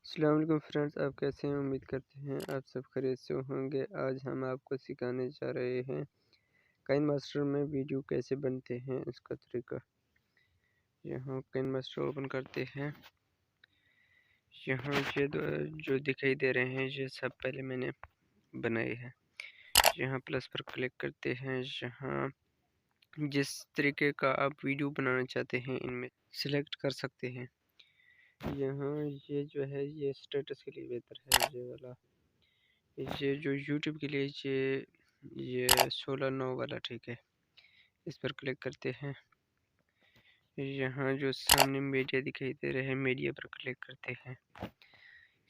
अस्सलाम वालेकुम फ्रेंड्स, आप कैसे हैं? उम्मीद करते हैं आप सब खैरियत से होंगे। आज हम आपको सिखाने जा रहे हैं काइन मास्टर में वीडियो कैसे बनते हैं, इसका तरीका। यहाँ काइन मास्टर ओपन करते हैं। यहाँ ये जो दिखाई दे रहे हैं ये सब पहले मैंने बनाए हैं। यहाँ प्लस पर क्लिक करते हैं। यहाँ जिस तरीके का आप वीडियो बनाना चाहते हैं इनमें सिलेक्ट कर सकते हैं। यहाँ ये जो है ये स्टेटस के लिए बेहतर है, ये वाला। ये जो यूट्यूब के लिए ये 16:9 वाला ठीक है। इस पर क्लिक करते हैं। यहाँ जो सामने मीडिया दिखाई दे रहे हैं, मीडिया पर क्लिक करते हैं।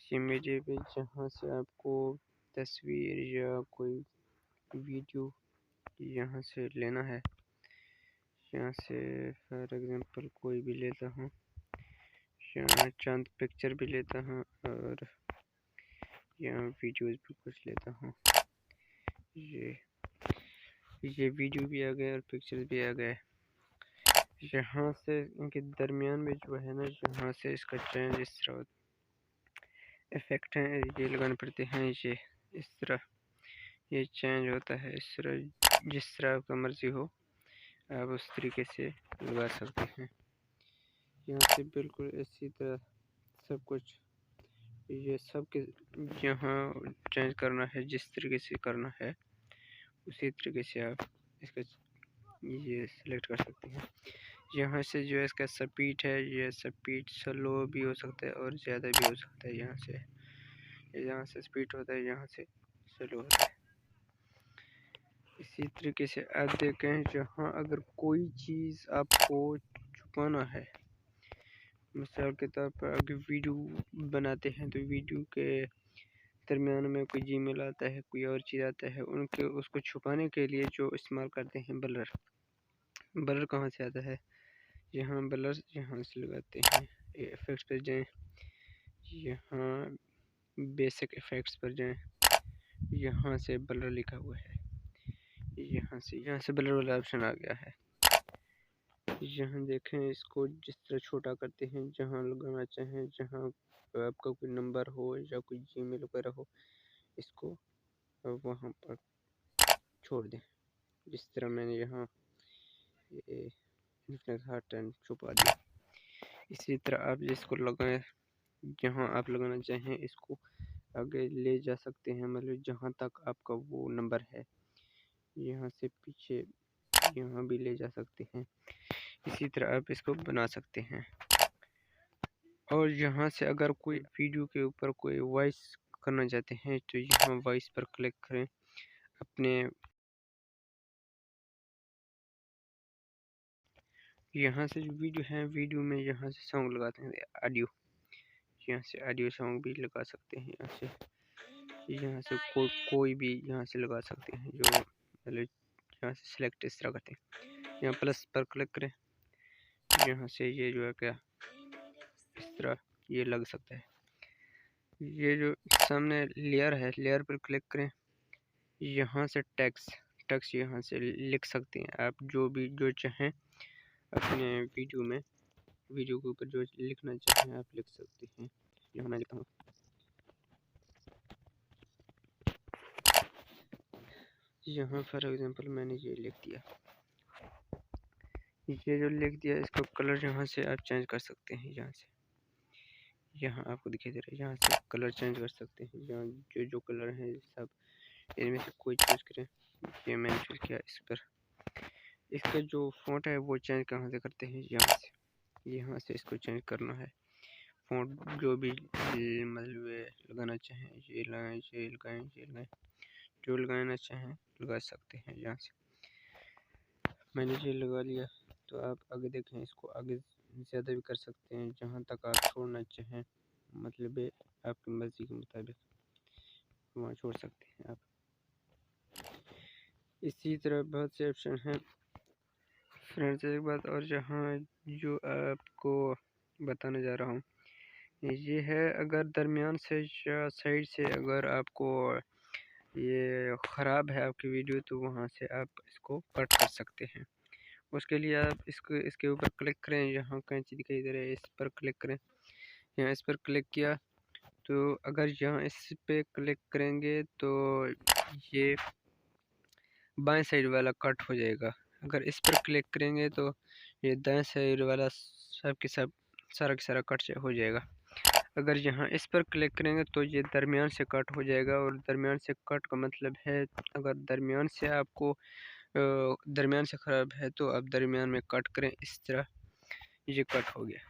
ये मीडिया पे जहाँ से आपको तस्वीर या कोई वीडियो यहाँ से लेना है, यहाँ से फॉर एग्जांपल कोई भी लेता हूँ। यहाँ चंद पिक्चर भी लेता हूँ और यहाँ वीडियोस भी कुछ लेता हूँ। ये वीडियो भी आ गया और पिक्चर भी आ गए। यहाँ से इनके दरमियान में जो है ना, यहाँ से इसका चेंज इस तरह इफेक्ट है ये लगाने पड़ते हैं। ये इस तरह ये चेंज होता है, इस तरह जिस तरह आपका मर्जी हो आप उस तरीके से लगा सकते हैं। यहाँ से बिल्कुल इसी तरह सब कुछ ये सब के यहाँ चेंज करना है, जिस तरीके से करना है उसी तरीके से आप इसका ये सिलेक्ट कर सकते हैं। यहाँ से जो है इसका स्पीड है, ये स्पीड स्लो भी हो सकता है और ज़्यादा भी हो सकता है। यहाँ से स्पीड होता है, यहाँ से स्लो होता है। इसी तरीके से आप देखें, जहाँ अगर कोई चीज़ आपको छुपाना है, मिसाल के तौर पर अगर वीडियो बनाते हैं तो वीडियो के दरमियान में कोई जीमेल आता है, कोई और चीज़ आता है, उसको छुपाने के लिए जो इस्तेमाल करते हैं ब्लर। ब्लर कहाँ से आता है? यहाँ ब्लर यहाँ से लगाते हैं। इफेक्ट्स पर जाएं, यहाँ बेसिक इफेक्ट्स पर जाएं, यहाँ से ब्लर लिखा हुआ है। यहाँ से ब्लर वाला ऑप्शन आ गया है। यहाँ देखें, इसको जिस तरह छोटा करते हैं, जहाँ लगाना चाहें, जहाँ आपका कोई नंबर हो या कोई जीमेल वगैरह हो, इसको वहाँ पर छोड़ दें। जिस तरह मैंने यहाँ इन्फिनिट हार्ट एंड छुपा दिया। इसी तरह आप जिसको लगाएं, जहाँ आप लगाना चाहें इसको आगे ले जा सकते हैं, मतलब जहाँ तक आपका वो नंबर है यहाँ से पीछे यहाँ भी ले जा सकते हैं। इसी तरह आप इसको बना सकते हैं। और यहाँ से अगर कोई वीडियो के ऊपर कोई वॉइस करना चाहते हैं तो यहाँ वॉइस पर क्लिक करें। अपने यहाँ से जो वीडियो है, वीडियो में यहाँ से सॉन्ग लगाते हैं, ऑडियो, यहाँ से ऑडियो सॉन्ग भी लगा सकते हैं। यहाँ से कोई भी यहाँ से लगा सकते हैं, जो मतलब यहाँ से सिलेक्ट इस तरह करते हैं। यहाँ प्लस पर क्लिक करें, यहाँ से ये जो है क्या इस तरह ये लग सकता है। ये जो सामने लेयर है, लेयर पर क्लिक करें। यहाँ से टेक्स्ट यहाँ से लिख सकते हैं आप, जो चाहें अपने वीडियो के ऊपर जो लिखना चाहें आप लिख सकते हैं। यहाँ मैं लिखता हूँ, यहाँ फॉर एग्जांपल मैंने ये लिख दिया। ये जो लिख दिया, इसका कलर यहाँ से आप चेंज कर सकते हैं। यहाँ आपको दिखाई दे रहा है, यहाँ से कलर चेंज कर सकते हैं। यहाँ जो कलर हैं सब इनमें से कोई चूज करें। ये मैंने चूज किया। इस पर इसका जो फ़ॉन्ट है वो चेंज कहाँ से करते हैं, यहाँ से इसको चेंज करना है। फ़ॉन्ट जो भी मतलब लगाना चाहें, ये लगाएं, जो लगाना चाहें लगा सकते हैं। यहाँ से मैंने ये लगा लिया, तो आप आगे देखें, इसको आगे ज़्यादा भी कर सकते हैं, जहाँ तक आप छोड़ना चाहें, मतलब आपकी मर्ज़ी के मुताबिक वहाँ छोड़ सकते हैं आप। इसी तरह बहुत से ऑप्शन हैं फ्रेंड्स। एक बात और जहाँ जो आपको बताने जा रहा हूँ ये है, अगर दरमियान से या साइड से अगर आपको ये ख़राब है आपकी वीडियो, तो वहाँ से आप इसको कट कर सकते हैं। उसके लिए आप इसके ऊपर क्लिक करें, यहाँ कैंची दिखाई दे रहा है, इस पर क्लिक करें। यहाँ इस पर क्लिक किया तो अगर यहाँ इस पे क्लिक करेंगे तो ये बाएं साइड वाला कट हो जाएगा। अगर इस पर क्लिक करेंगे तो ये दाएं साइड वाला सब के सब सारा का सारा कट हो जाएगा। अगर यहाँ इस पर क्लिक करेंगे तो ये दरमियान से कट हो जाएगा, और दरमियान से कट का मतलब है अगर दरमियान से आपको दरमियान से ख़राब है तो आप दरमियान में कट करें, इस तरह ये कट हो गया।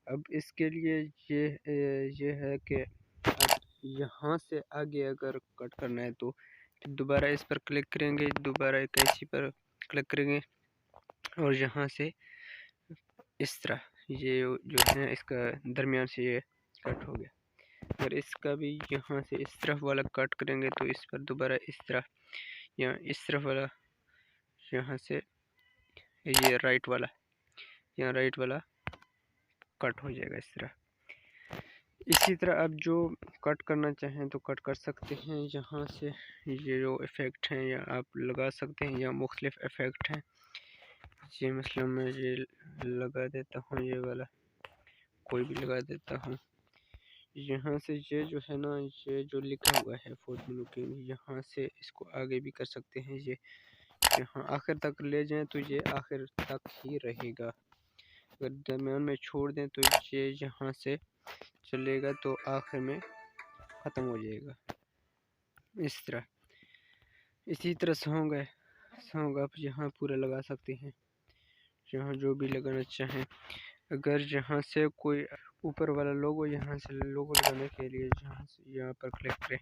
अब इसके लिए ये है कि आप यहाँ से आगे अगर कट करना है तो फिर दोबारा इस पर क्लिक करेंगे, दोबारा कैंची पर क्लिक करेंगे और यहाँ से इस तरह ये जो है इसका दरमियान से ये कट हो गया। अगर इसका भी यहाँ से इस तरफ वाला कट करेंगे तो इस पर दोबारा इस तरह या इस तरफ वाला यहाँ से ये राइट वाला यहाँ राइट वाला कट हो जाएगा इस तरह। इसी तरह आप जो कट करना चाहें तो कट कर सकते हैं। यहाँ से ये जो इफ़ेक्ट हैं या आप लगा सकते हैं या मुख्तलिफ इफ़ेक्ट हैं। ये मतलब मैं ये लगा देता हूँ, ये वाला कोई भी लगा देता हूँ। यहाँ से ये जो है ना, ये जो लिखा हुआ है फोर्थ मेनू के, यहाँ से इसको आगे भी कर सकते हैं। ये यहाँ आखिर तक ले जाएं तो ये आखिर तक ही रहेगा। अगर दरमियान में छोड़ दें तो ये यहाँ से चलेगा तो आखिर में ख़त्म हो जाएगा इस तरह। इसी तरह सॉन्ग आप यहाँ पूरा लगा सकते हैं, यहाँ जो भी लगाना चाहें। अगर यहाँ से कोई ऊपर वाला लोगो, यहाँ से लोगो लगाने के लिए यहाँ पर क्लिक करें,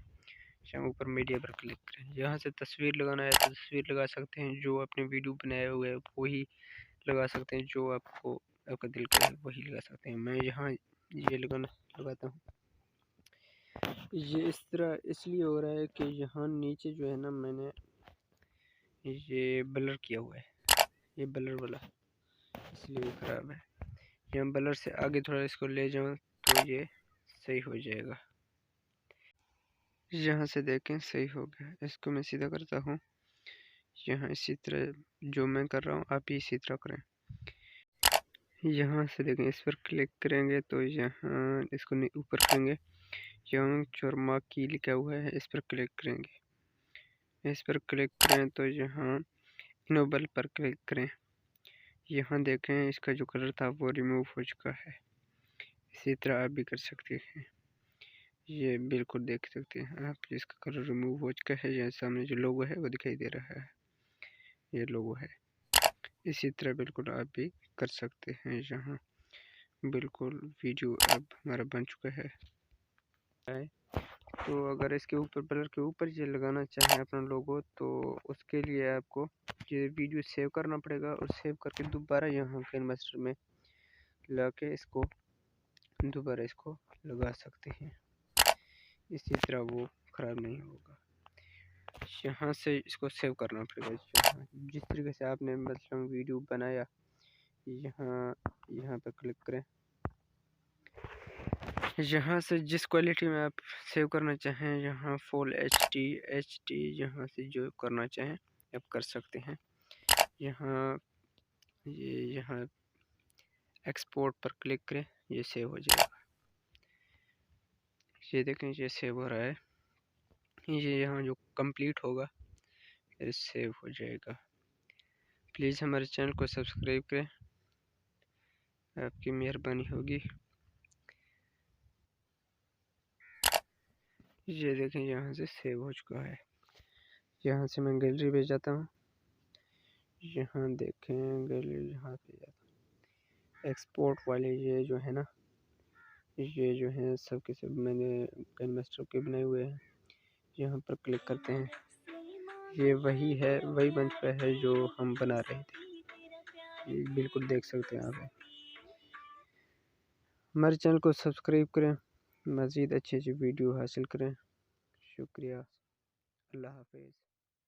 यहाँ ऊपर मीडिया पर क्लिक करें। यहाँ से तस्वीर लगाना है तो तस्वीर लगा सकते हैं, जो अपने वीडियो बनाए हुए है वही लगा सकते हैं, जो आपका दिल करे वही लगा सकते हैं। मैं यहाँ ये लगाता हूँ। ये इस तरह इसलिए हो रहा है कि यहाँ नीचे जो है ना, मैंने ये ब्लर किया हुआ है, ये ब्लर वाला इसलिए ख़राब है। यहाँ ब्लर से आगे थोड़ा इसको ले जाऊँ तो ये सही हो जाएगा। यहाँ से देखें सही हो गया। इसको मैं सीधा करता हूँ। यहाँ इसी तरह जो मैं कर रहा हूँ आप ही इसी तरह करें। यहाँ से देखें, इस पर क्लिक करेंगे तो यहाँ इसको ऊपर करेंगे, यहाँ चरमा की लिखा हुआ है, इस पर क्लिक करेंगे। इस पर क्लिक करें तो यहाँ इनेबल पर क्लिक करें। यहाँ देखें इसका जो कलर था वो रिमूव हो चुका है। इसी तरह आप भी कर सकते हैं। ये बिल्कुल देख सकते हैं आप, इसका कलर रिमूव हो चुका है। यहाँ सामने जो लोगो है वो दिखाई दे रहा है, ये लोगो है। इसी तरह बिल्कुल आप भी कर सकते हैं। यहाँ बिल्कुल वीडियो अब हमारा बन चुका है। तो अगर इसके ऊपर ब्लर के ऊपर ये लगाना चाहें अपना लोगो तो उसके लिए आपको ये वीडियो सेव करना पड़ेगा, और सेव करके दोबारा यहाँ कैनवास में ला के इसको दोबारा इसको लगा सकते हैं। इसी तरह वो ख़राब नहीं होगा। यहाँ से इसको सेव करना पड़ेगा। जिस तरीके से आपने मतलब वीडियो बनाया, यहाँ पर क्लिक करें। यहाँ से जिस क्वालिटी में आप सेव करना चाहें, यहाँ फुल HD यहाँ से जो करना चाहें आप कर सकते हैं। यहाँ एक्सपोर्ट पर क्लिक करें, ये सेव हो जाएगा। ये देखें ये सेव हो रहा है। ये यहाँ जो कंप्लीट होगा फिर सेव हो जाएगा। प्लीज़ हमारे चैनल को सब्सक्राइब करें, आपकी मेहरबानी होगी। ये देखें यहाँ से सेव हो चुका है। यहाँ से मैं गैलरी पे जाता हूँ। यहाँ देखें गैलरी, यहाँ पे जाता हूँ। एक्सपोर्ट वाले ये जो है ना, ये जो है सब के सब मैंने कैनवास के बनाए हुए हैं। यहाँ पर क्लिक करते हैं, ये वही है, वही बन चुका है जो हम बना रहे थे। ये बिल्कुल देख सकते हैं आप। हमारे चैनल को सब्सक्राइब करें, मज़ीद अच्छी वीडियो हासिल करें। शुक्रिया, अल्लाह हाफ़िज़।